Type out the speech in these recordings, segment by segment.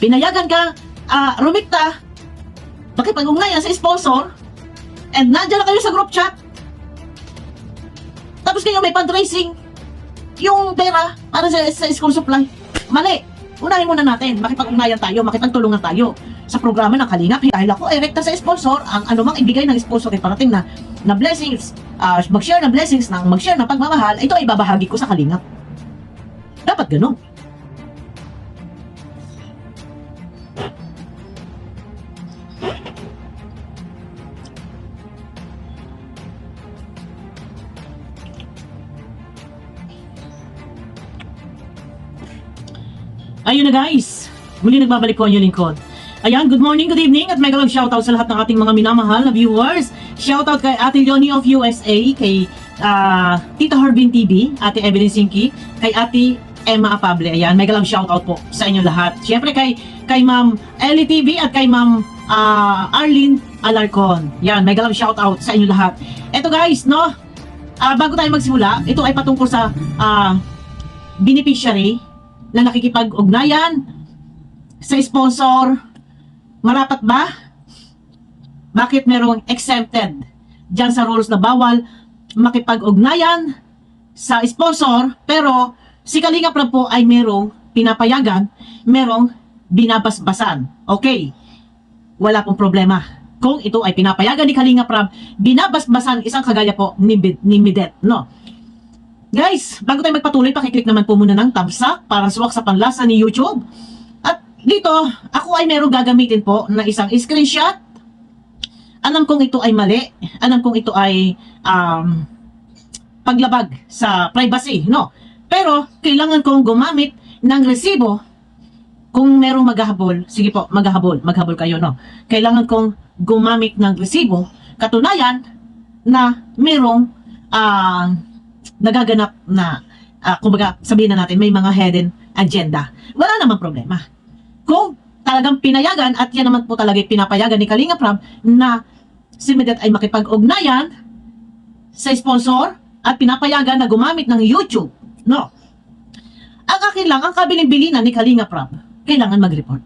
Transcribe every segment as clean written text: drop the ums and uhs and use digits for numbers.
pinayagan ka, rumikta, makipag-ugnayan sa sponsor, and nandiyan na kayo sa group chat, tapos kayo may fundraising, yung pera para sa school supply. Mali. Unahin muna natin, makipag-ugnayan tayo, makipagtulungan tayo sa programa ng Kalingap. Dahil ako ay rekta sa sponsor, ang anumang ibigay ng sponsor ay parating na blessings, mag-share ng blessings, mag-share ng pagmamahal, ito ay babahagi ko sa Kalingap. Dapat ganun. Ayun na guys, muli nagbabalik ko ang inyong lingkod. Ayan, good morning, good evening, at mega love shoutout sa lahat ng ating mga minamahal na viewers. Shoutout kay Ate Leonie of USA, kay Tita Harbin TV, Ate Evelyn Sinki, kay Ate Emma Apable. Ayan, mega love shoutout po sa inyo lahat. Siyempre kay Ma'am Ellie TV at kay Ma'am Arlene Alarcon. Yan, mega love shoutout sa inyo lahat. Eto guys, no, bago tayo magsimula, ito ay patungkol sa beneficiary na nakikipag-ugnayan sa sponsor. Marapat ba? Bakit merong exempted dyan sa rules na bawal makipag-ugnayan sa sponsor, pero si Kalingap Rab po ay merong pinapayagan, merong binabasbasan? Okay, wala pong problema kung ito ay pinapayagan ni Kalingap Rab, binabasbasan isang kagaya po ni Midet, no? Guys, bago tayo magpatuloy, pakiclick naman po muna ng thumbs up para suwak sa panlasa ni YouTube. At dito, ako ay merong gagamitin po na isang screenshot. Alam kong ito ay mali. Alam kong ito ay paglabag sa privacy, no? Pero, kailangan kong gumamit ng resibo. Kung merong maghahabol, sige po, maghahabol kayo, no? Kailangan kong gumamit ng resibo. Katunayan na merong nagaganap na, kumbaga sabihin na natin, may mga hidden agenda. Wala namang problema. Kung talagang pinayagan, at yan naman po talaga pinapayagan ni Kalingap Rab, na si Midet ay makipag-ugnayan sa sponsor at pinapayagan na gumamit ng YouTube, no? Ang akin lang, ang kabiling-bilinan ni Kalingap Rab, kailangan mag-report.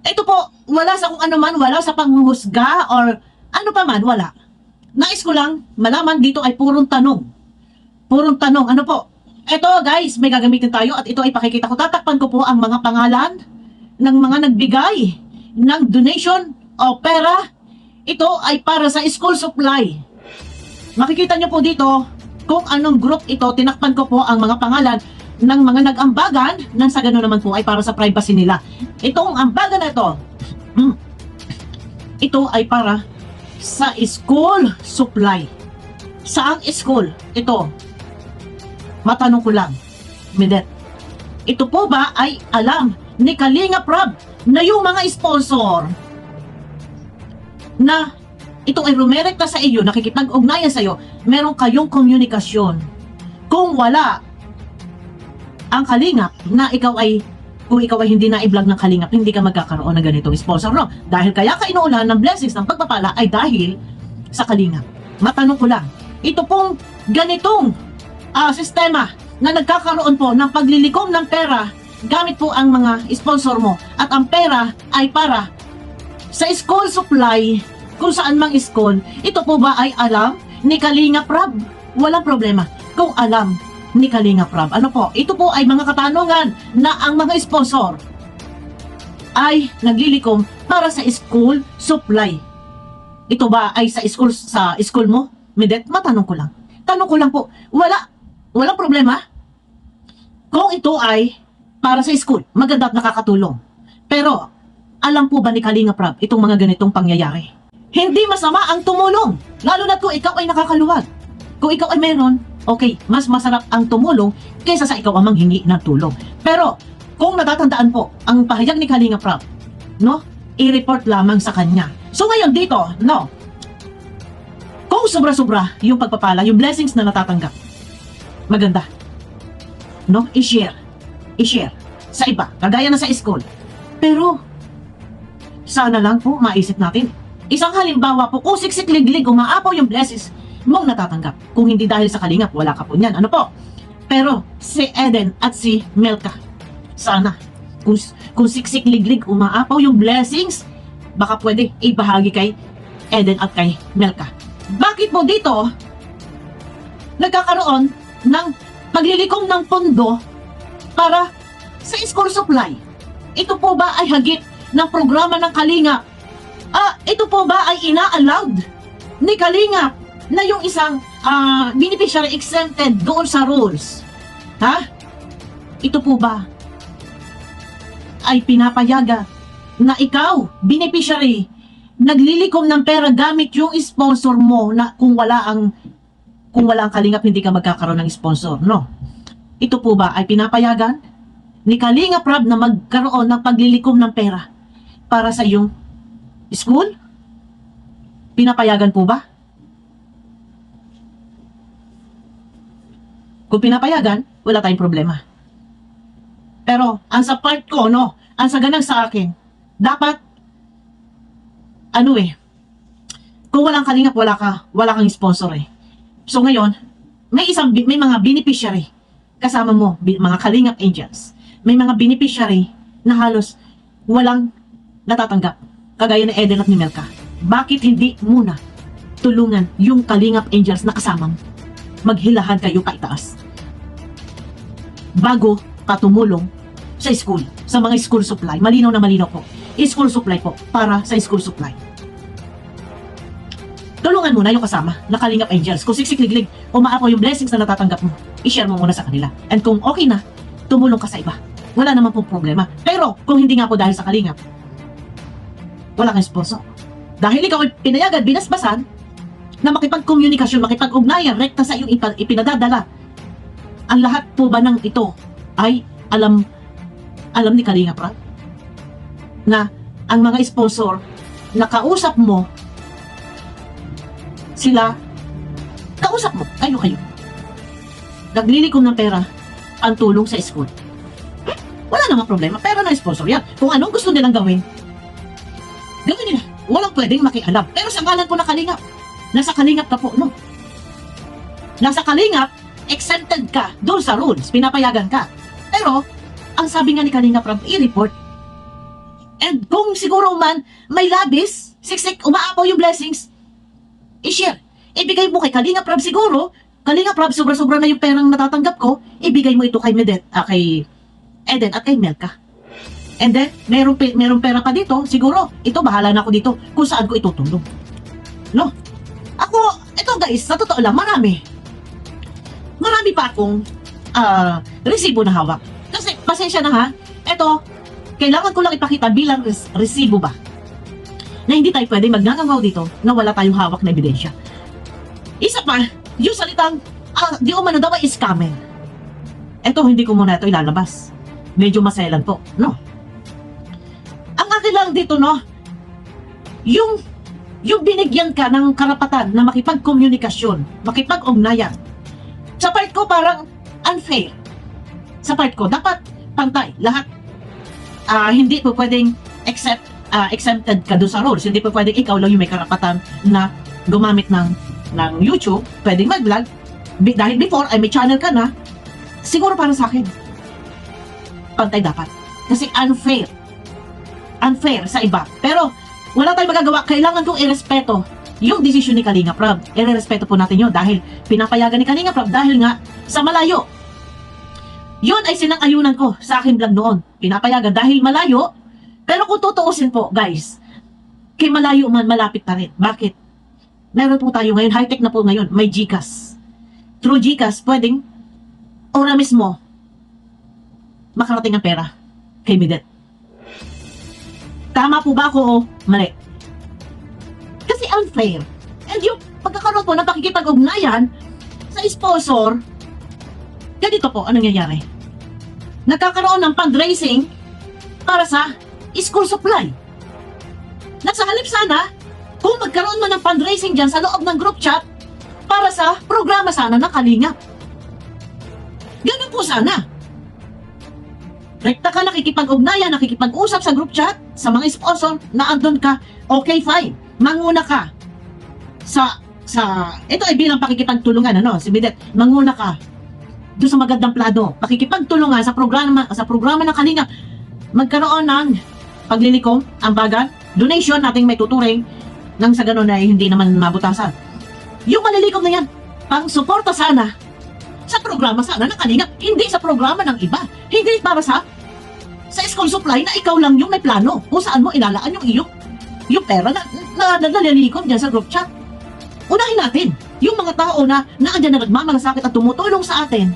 Ito po, wala sa kung ano man, wala sa panghuhusga or ano pa man, wala. Nais ko lang malaman, dito ay purong tanong. Purong tanong, ano po? Ito guys, may gagamitin tayo at ito ay pakikita ko. Tatakpan ko po ang mga pangalan ng mga nagbigay ng donation o pera. Ito ay para sa school supply. Makikita nyo po dito kung anong group ito. Tinakpan ko po ang mga pangalan ng mga nag-ambagan nang sa gano'n naman po ay para sa privacy nila. Itong ambagan na ito, ito ay para sa school supply. Saang school? Ito. Matanong ko lang, Midet, ito po ba ay alam ni Kalingap Rab na yung mga sponsor na ito ay rumerekta sa iyo, nakikipag-ugnayan sa iyo, meron kayong komunikasyon? Kung wala ang Kalingap na kung ikaw ay hindi na i-vlog ng Kalingap, hindi ka magkakaroon ng ganitong sponsor, no? Dahil kaya ka inuulan ng blessings ng pagpapala ay dahil sa Kalingap. Matanong ko lang, ito pong ganitong sistema na nagkakaroon po ng paglilikom ng pera gamit po ang mga sponsor mo, at ang pera ay para sa school supply kung saan mang school, ito po ba ay alam ni Kalingap Rab? Walang problema kung alam ni Kalingap Rab. Ano po? Ito po ay mga katanungan na ang mga sponsor ay naglilikom para sa school supply. Ito ba ay sa school mo, Midet? Matanong ko lang. Tanong ko lang po. Walang problema kung ito ay para sa school. Maganda at nakakatulong. Pero, alam po ba ni Kalingap Rab itong mga ganitong pangyayari? Hindi masama ang tumulong. Lalo na kung ikaw ay nakakaluwag. Kung ikaw ay meron, okay, mas masarap ang tumulong kaysa sa ikaw ang manghingi ng tulong. Pero, kung natatandaan po ang pahayag ni Kalingap Rab, no, i-report lamang sa kanya. So ngayon dito, no, kung sobra-sobra yung pagpapala, yung blessings na natatanggap, maganda, no, i-share sa iba, kagaya na sa school. Pero sana lang po maisip natin, isang halimbawa po, kung siksik-liglig umaapaw yung blessings mong natatanggap, kung hindi dahil sa Kalingap, wala ka po niyan, ano po? Pero si Eden at si Melka, sana Kung, kung siksik liglig, umaapaw yung blessings, baka pwede ibahagi kay Eden at kay Melka. Bakit mo dito nagkakaroon ng paglilikom ng pondo para sa school supply? Ito po ba ay hagit ng programa ng Kalingap? Ito po ba ay ina-allowed ni Kalingap na yung isang beneficiary exempted doon sa rules? Ha? Ito po ba ay pinapayaga na ikaw, beneficiary, naglilikom ng pera gamit yung sponsor mo na kung wala ang Kalingap, hindi ka magkakaroon ng sponsor, no? Ito po ba ay pinapayagan ni Kalingap Rab na magkaroon ng paglilikom ng pera para sa iyong school? Pinapayagan po ba? Kung pinapayagan, wala tayong problema. Pero, ang sa part ko, no, ang sa ganang sa akin, dapat, kung walang Kalingap, wala kang sponsor eh. So ngayon, may mga beneficiary kasama mo, mga Kalingap Angels. May mga beneficiary na halos walang natatanggap, kagaya ni Eden at ni Melka. Bakit hindi muna tulungan yung Kalingap Angels na kasama mo? Maghilahan kayo paitaas bago ka tumulong sa school, sa mga school supply. Malinaw na malinaw po. School supply po, para sa school supply. Tulungan mo na yung kasama na Kalingap Angels. Kung siksik-liglig, umaapaw yung blessings na natatanggap mo, i-share mo muna sa kanila. And kung okay na, tumulong ka sa iba. Wala naman pong problema. Pero, kung hindi nga po dahil sa Kalingap, wala kang sponsor. Dahil ikaw ay pinayagan, binasbasan, na makipag-komunikasyon, makipag-ugnayan, rekta sa iyong ipinadadala. Ang lahat po ba ng ito ay alam ni Kalingap Rab na ang mga sponsor na kausap mo, sila, kausap mo, kayo. Naglilikom ng pera, ang tulong sa school. Wala namang problema, pera ng sponsor yan. Kung anong gusto nilang gawin, gawin nila. Walang pwedeng makialam. Pero sa ngalan po na Kalingap, nasa Kalingap ka po, no? Nasa Kalingap, exempted ka doon sa rules, pinapayagan ka. Pero, ang sabi nga ni Kalingap Rab, i-report. And kung siguro man, may labis, siksik, umaapaw yung blessings, i-share. Ibigay mo kay Kalingap Rab siguro. Kalingap Rab, sobra-sobra na yung perang natatanggap ko. Ibigay mo ito kay kay Eden at kay Melka. And then, merong pera pa dito. Siguro, ito, bahala na ako dito kung saan ko itutulong. No? Ako, ito guys, sa totoo lang, marami pa akong resibo na hawak. Kasi, pasensya na ha, ito, kailangan ko lang ipakita bilang resibo ba na hindi tayo pwede magngangaw dito na wala tayong hawak na ebidensya. Isa pa, yung salitang, di umano daw ay scammer. Eto, hindi ko muna ito ilalabas. Medyo maselan po, no? Ang akin lang dito, no, yung binigyan ka ng karapatan na makipag-komunikasyon, makipag-ugnayan. Sa part ko, parang unfair. Sa part ko, dapat pantay. Lahat, hindi po pwedeng exempted ka doon sa rules. Hindi po pwedeng ikaw lang yung may karapatan na gumamit ng YouTube, pwedeng mag-vlog. Dahil before ay may channel ka na, siguro para sa akin, pantay dapat. Kasi unfair. Unfair sa iba. Pero, wala tayong magagawa. Kailangan kong irespeto yung desisyon ni Kalingap Rab. Irerespeto po natin yun dahil pinapayagan ni Kalingap Rab dahil nga sa malayo. Yun ay sinang-ayunan ko sa aking vlog noon. Pinapayagan dahil malayo. Pero kung tutuusin po, guys, kay malayo man, malapit pa rin. Bakit? Meron po tayo ngayon, high-tech na po ngayon, may GCash. Through GCash, pwedeng ora mismo makarating ang pera kay Midet. Tama po ba ako o mali? Kasi unfair. And yung pagkakaroon po ng pakikipag-ugnayan sa sponsor, ganito po, anong nangyayari? Nagkakaroon ng fundraising para sa school supply. Nasa halip sana, kung magkaroon man ng fundraising dyan sa loob ng group chat para sa programa sana ng Kalingap. Ganun po sana. Rekta ka, nakikipag-ugnayan, nakikipag-usap sa group chat, sa mga sponsor na andun ka, okay, fine. Manguna ka ito ay bilang pakikipagtulungan, si Bidet, manguna ka doon sa magandang plano, pakikipagtulungan sa programa ng Kalingap magkaroon ng paglilikom, ambagan, donation nating may tuturing nang sa ganun ay hindi naman mabutasan. Yung malilikom na yan, pang suporta sana sa programa sana ng Kalingap, hindi sa programa ng iba. Hindi para sa school supply na ikaw lang yung may plano kung saan mo ilalaan yung pera na nalilikom dyan sa group chat. Unahin natin yung mga tao na naandyan na nagmamalasakit at tumutulong sa atin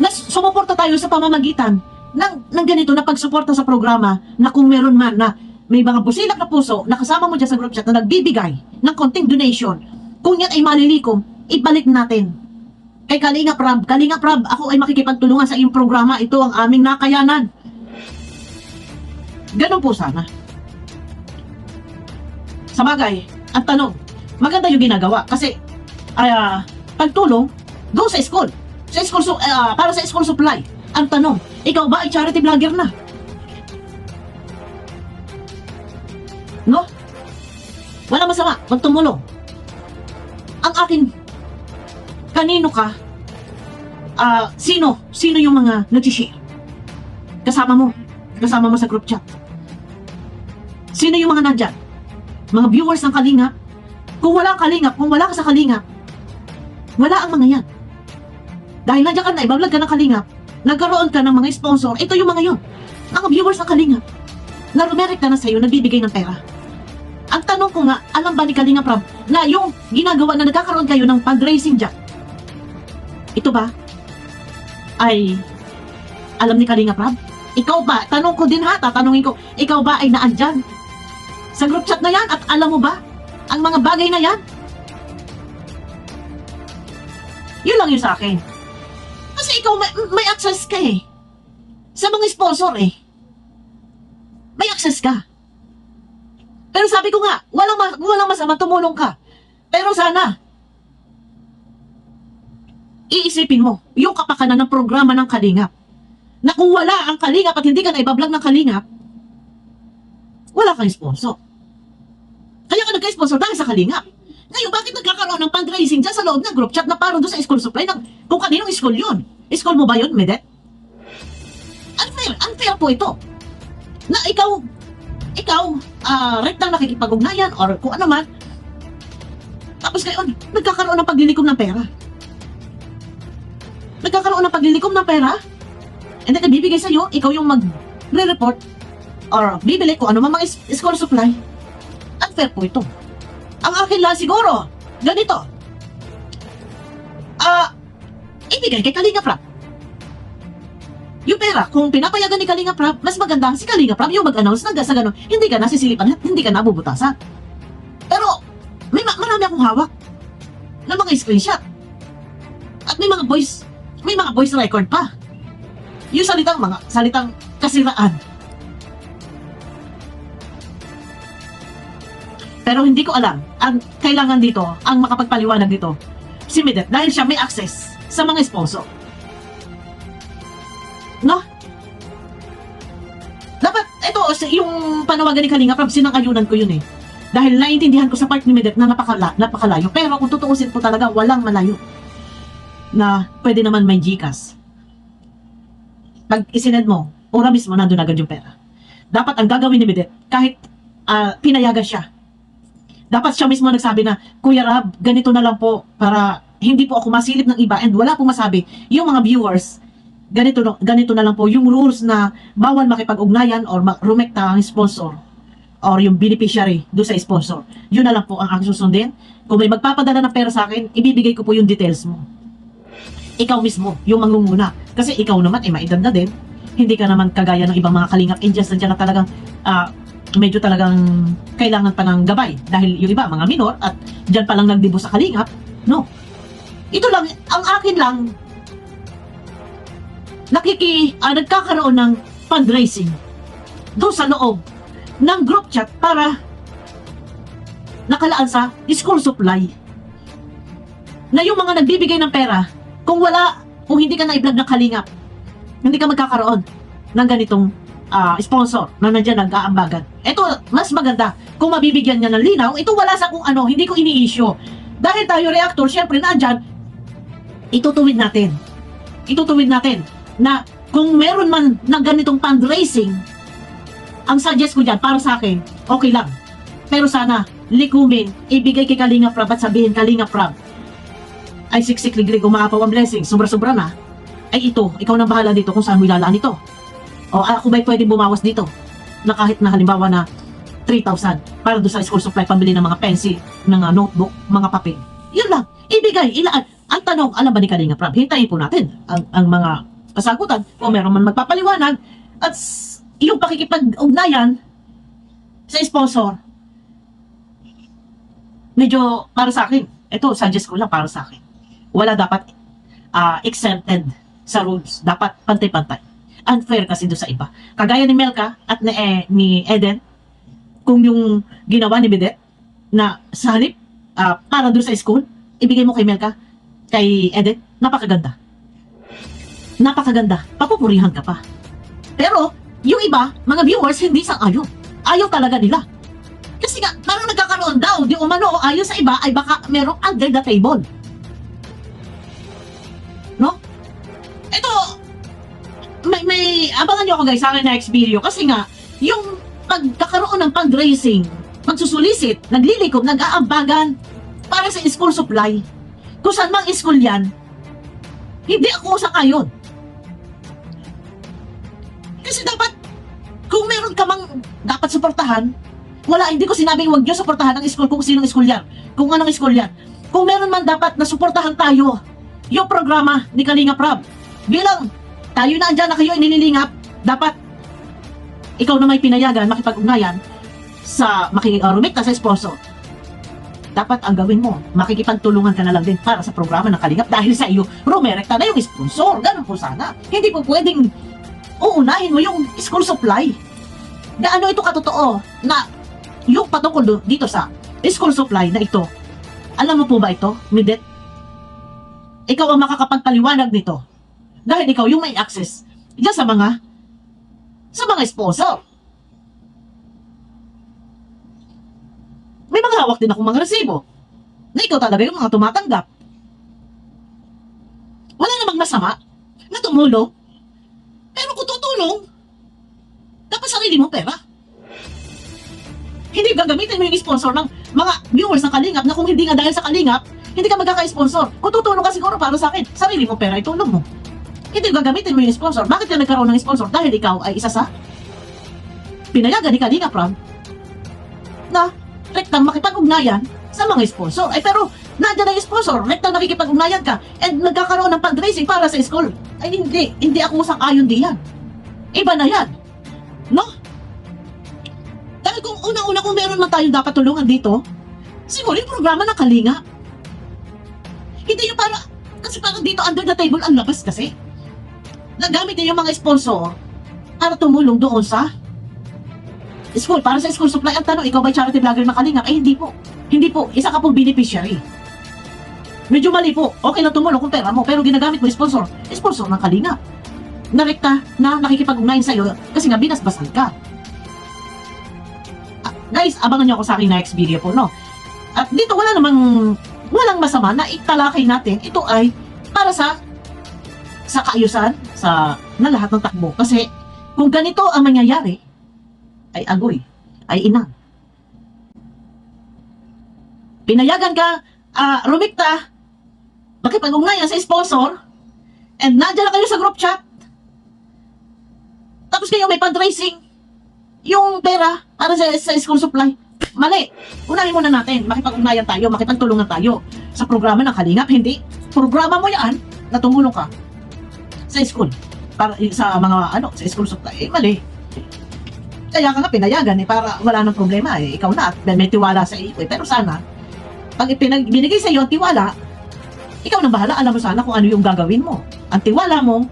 na sumuporta tayo sa pamamagitan ng ganito na pagsuporta sa programa na kung meron man na may mga busilak na puso na kasama mo dyan sa group chat na nagbibigay ng konting donation, kung yan ay malilikom, ibalik natin. Kay Kalinga Prab, ako ay makikipagtulungan sa iyong programa. Ito ang aming nakayanan. Ganun po sana. Sa bagay, ang tanong, maganda yung ginagawa kasi pagtulong, go sa school. Para sa school supply. Ang tanong, ikaw ba ay charity vlogger na? No? Wala masama, magtumulong. Ang akin, kanino ka? Sino yung mga nag-share? Kasama mo sa group chat. Sino yung mga nandyan? Mga viewers ng Kalingap? Kung wala ka sa Kalingap, wala ang mga yan. Dahil nandiyan ka na, ibablog ka ng Kalingap, nagkaroon ka ng mga sponsor, ito yung mga yun. Mga viewers ng Kalingap, na rumerekta na sa'yo, nagbibigay ng pera. Ang tanong ko nga, alam ba ni Kalinga Prab na yung ginagawa na nagkakaroon kayo ng fundraising dyan, ito ba ay alam ni Kalinga Prab? Ikaw ba, tanong ko din ha, tatanungin ko, ikaw ba ay naandyan sa group chat na yan at alam mo ba ang mga bagay na yan? Yun lang yun sa akin. Kasi ikaw may access ka eh. Sa mga sponsor eh. May access ka. Pero sabi ko nga, walang masama, tumulong ka. Pero sana, iisipin mo, yung kapakanan ng programa ng Kalingap, na kung wala ang Kalingap at hindi ka na ibablog ng Kalingap, wala kang sponsor. Kaya ka nagka-sponsor dahil sa Kalingap. Ngayon, bakit nagkakaroon ng fundraising dyan sa loob ng group chat na para doon sa school supply ng kung kaninong school yun? School mo ba yun, Medet? Unfair po ito. Na ikaw, rektang nakikipag-ugnayan or kung ano man, tapos ngayon, nagkakaroon ng paglilikom ng pera. And then, nabibigay sa'yo, ikaw yung mag-report or bibili kung ano man mga school supply. Unfair po ito. Ang akin lang siguro, ganito. Ibigay kay Kalinga Prab. Yung pera, kung pinapayagan ni Kalinga Prab, mas maganda si Kalinga Prab yung mag-announce na sa ganun, hindi ka nasisilipan at hindi ka nabubutasan. Pero, marami akong hawak ng mga screenshot. At may mga voice record pa. Yung salitang kasiraan. Pero hindi ko alam, ang kailangan dito, ang makapagpaliwanag dito, si Medet, dahil siya may access sa mga sponsor. No? Dapat, ito, yung panawagan ni Kalinga Prab, sinang-ayunan ko yun eh. Dahil naiintindihan ko sa part ni Medet na napakalayo. Pero kung tutuusin po talaga, walang malayo. Na pwede naman may GCash. Pag isined mo, ora mismo, nandun agad yung pera. Dapat ang gagawin ni Medet, kahit pinayagan siya, dapat siya mismo nagsabi na, Kuya Rab, ganito na lang po para hindi po ako masilip ng iba and wala pong masabi. Yung mga viewers, ganito na lang po yung rules na bawal makipag-ugnayan or rumekta ang sponsor or yung beneficiary do sa sponsor. Yun na lang po ang aking susundin. Kung may magpapadala ng pera sa akin, ibibigay ko po yung details mo. Ikaw mismo, yung mangunguna. Kasi ikaw naman, maedad na din. Hindi ka naman kagaya ng ibang mga Kalingap Indians na dyan na talagang medyo talagang kailangan pa ng gabay. Dahil yung iba, mga minor, at dyan pa lang nagdibo sa Kalingap. No. Ito lang, ang akin lang, nagkakaroon ng fundraising doon sa loob ng group chat para nakalaan sa school supply. Na yung mga nagbibigay ng pera, kung hindi ka na-i-vlog ng Kalingap, hindi ka magkakaroon ng ganitong sponsor na nandiyan nag-aambagan. Ito, mas maganda. Kung mabibigyan niya ng linaw, ito wala sa kung ano, hindi ko ini-issue. Dahil tayo reactor, syempre nandyan, itutuwid natin na kung meron man ng ganitong fundraising ang suggest ko dyan, para sa akin, okay lang. Pero sana, likumin, ibigay kay Kalinga Prab at sabihin, Kalinga Prab, ay siksik liglig, umaapaw ang blessing, sobra-sobra na, ay ito, ikaw nang bahala dito kung saan mo ilalaan ito. O ako ba'y pwedeng bumawas dito? Na kahit na halimbawa na 3,000 para doon sa school supply, pambili ng mga pencil, ng notebook, mga papel. Yun lang, ibigay, ilaan. Ang tanong, alam ba ni Kalinga Prab, hintayin po natin ang mga kasagutan kung meron man magpapaliwanag at yung pakikipag-ugnayan sa sponsor. Medyo para sa akin, ito suggest ko lang para sa akin. Wala dapat exempted sa rules. Dapat pantay-pantay. Unfair kasi doon sa iba. Kagaya ni Melka at ni Eden, kung yung ginawa ni Bidet na sa halip para doon sa school, ibigay mo kay Melka, kay Eden, napakaganda. Napakaganda. Papupurihan ka pa. Pero, yung iba, mga viewers, hindi sang-ayon. Ayaw talaga nila. Kasi nga, parang nagkakaroon daw, di umano, ayon sa iba, ay baka merong under the table. No? Ito, may abangan nyo ako guys sa akin na next video. Kasi nga, yung pagkakaroon ng fundraising, pagsusulisit, naglilikom, nag-aambagan para sa school supply. Kung saan mang school yan, hindi ako sang-ayon. Kasi dapat, kung meron ka mang dapat suportahan, wala, hindi ko sinabing huwag nyo suportahan ang school kung sinong school yan. Kung anong school yan. Kung meron man dapat na suportahan tayo, yung programa ni Kalinga Prab. Bilang tayo na andyan na kayo inililingap, dapat ikaw na may pinayagan, makipag-ugnayan sa rumikta sa sponsor. Dapat ang gawin mo, makikipagtulungan ka na lang din para sa programa ng Kalingap dahil sa iyo, rumerekta na yung sponsor. Ganun po sana. Hindi po pwedeng uunahin mo yung school supply. Gaano ito katotoo na yung patungkol dito sa school supply na ito. Alam mo po ba ito, Midet? Ikaw ang makakapagpaliwanag nito. Dahil ikaw yung may access diyan sa mga sponsor. May mga hawak din akong mga resibo na ikaw talaga yung mga tumatanggap. Wala namang masama na tumulong. Pero kung tutulong, dapat sarili mong pera. Hindi gagamitin mo yung sponsor ng mga viewers ng Kalingap na kung hindi nga dahil sa Kalingap, hindi ka magkaka-sponsor. Kung tutulong ka siguro para sa akin, sarili mong pera itulong mo. Hindi gagamitin mo yung sponsor. Bakit ka nagkaroon ng sponsor? Dahil ikaw ay isa sa pinayagan ni Kalinga Prab na rektang makipag-ugnayan sa mga sponsor. Ay pero, nandiyan na yung sponsor, rektang nakikipag-ugnayan ka, and nagkakaroon ng fundraising para sa school. Ay hindi ako sang-ayon diyan. Iba na yan. No? Dahil kung unang-una kung meron man tayong dapat tulungan dito, siguro yung programa ng Kalinga. Hindi yung kasi parang dito under the table ang labas kasi. Nagamit niya yung mga sponsor para tumulong doon sa school, para sa school supply. Ang tanong, ikaw ba charity vlogger ng Kalingap? Ay hindi po. Hindi po. Isa ka pong beneficiary. Medyo mali po. Okay lang tumulong kung pera mo, pero ginagamit mo sponsor ng Kalingap. Narekta na nakikipag-ugnayan sa'yo kasi nga binasbasan ka. Guys, abangan niyo ako sa aking next video po, no? At dito walang masama na italakay natin. Ito ay para sa kaayusan na lahat ng takbo. Kasi kung ganito ang mangyayari, ay agoy, ay inang. Pinayagan ka, rumikta, makipag-ugnayan sa sponsor, and nandiyan na kayo sa group chat. Tapos kayo may fundraising, yung pera para sa school supply. Mali. Unahin muna natin, makipag-ugnayan tayo, makipagtulungan tayo sa programa ng Kalingap. Hindi, programa mo yan na tumulong ka sa school, para sa mga sa school supply. Mali. Kaya ka nga pinayagan para wala nang problema ikaw na at may tiwala sa iyo pero sana pag binigay sa iyo ang tiwala, ikaw na bahala, alam mo sana kung ano yung gagawin mo. Ang tiwala mo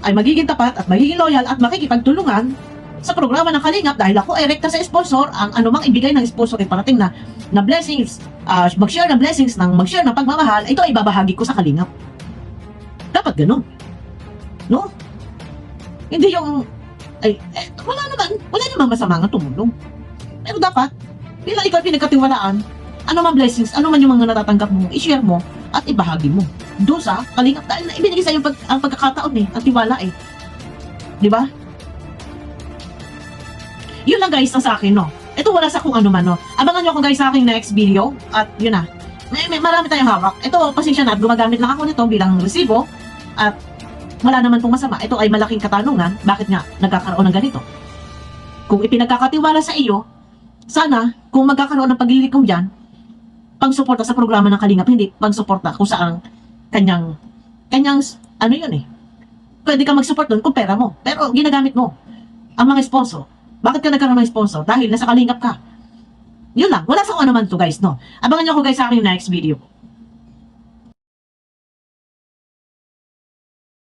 ay magiging tapat at magiging loyal at makikipagtulungan sa programa ng Kalingap dahil ako ay rekta sa sponsor. Ang anumang ibigay ng sponsor ay parating na blessings, mag-share ng blessings, mag-share ng pagmamahal, ito ay babahagi ko sa Kalingap. Dapat ganun, no? Hindi yung wala naman masama nga tumulong. Pero dapat, bilang ikaw pinagkatiwalaan, ano man blessings, ano man yung mga natatanggap mo, i-share mo at ibahagi mo doon sa Kalingap dahil ibinigay sa iyo ang pagkakataon ang tiwala Di ba? Yun lang guys ang sa akin, no. Ito wala sa kung ano man, no. Abangan nyo ako guys sa aking next video. At yun na. May marami tayong hawak. Ito, pasensya na at gumagamit lang ako nito bilang resibo. At wala naman pong masama. Ito ay malaking katanungan. Bakit nga nagkakaroon ng ganito? Kung ipinagkakatiwala sa iyo, sana kung magkakaroon ng paglilikom dyan, pang-suporta sa programa ng Kalingap, hindi pang-suporta kung saan kanyang, ano yun eh. Pwede ka mag-support doon kung pera mo. Pero ginagamit mo ang mga sponsor. Bakit ka nagkaroon ng sponsor? Dahil nasa Kalingap ka. Yun lang. Wala sa kung ano man to guys, no. Abangan nyo ako guys sa aking next video.